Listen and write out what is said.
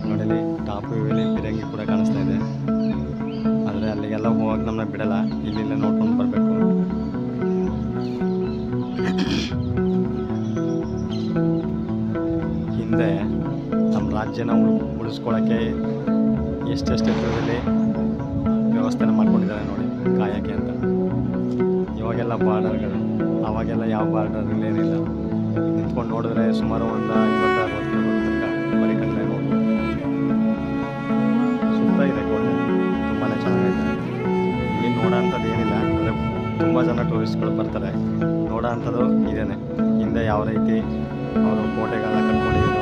ನೋಡಿ ಟಾಪು ಇಲ್ಲಿ ಬಿರಂಗಿ ಕೂಡ ಕಾಣಿಸ್ತಾ ಇದೆ. ಆದರೆ ಅಲ್ಲಿಗೆಲ್ಲ ಹೋಗಕ್ಕೆ ನಮ್ಮನ್ನ ಬಿಡಲ್ಲ, ಇಲ್ಲಿಂದ ನೋಡ್ಕೊಂಡು ಬರಬೇಕು. ಹಿಂದೆ ನಮ್ಮ ರಾಜ್ಯನ ಉಳಿಸ್ಕೊಳ್ಳೋಕ್ಕೆ ಎಷ್ಟೆಷ್ಟು ಎತ್ತರದಲ್ಲಿ ವ್ಯವಸ್ಥೆನ ಮಾಡ್ಕೊಂಡಿದ್ದಾರೆ ನೋಡಿ ಕಾಯೋಕ್ಕೆ ಅಂತ. ಇವಾಗೆಲ್ಲ ಬಾರ್ಡರ್ಗಳು, ಆವಾಗೆಲ್ಲ ಯಾವ ಬಾರ್ಡರ್ಗಳೇನಿಲ್ಲ. ನಿಂತ್ಕೊಂಡು ನೋಡಿದ್ರೆ ಸುಮಾರು ಒಂದು 50-60 ಕಿಲೋಮೀಟರ್ ತನಕ ಬರೀ ಕಡಲೆ ನೋಡ್ಬೋದು. ಸುತ್ತ ಇದೆ ಕೋಟೆ, ತುಂಬಾ ಚೆನ್ನಾಗಿದೆ. ಇಲ್ಲಿ ನೋಡೋ ಅಂಥದ್ದು ಏನಿಲ್ಲ, ಅಂದರೆ ತುಂಬ ಜನ ಟೂರಿಸ್ಟ್ಗಳು ಬರ್ತಾರೆ. ನೋಡೋ ಅಂಥದ್ದು ಇದೇನೆ, ಹಿಂದೆ ಯಾವ ರೀತಿ ಅವರು ಕೋಟೆಗಳನ್ನ ಕಟ್ಕೊಂಡಿದ್ದಾರೆ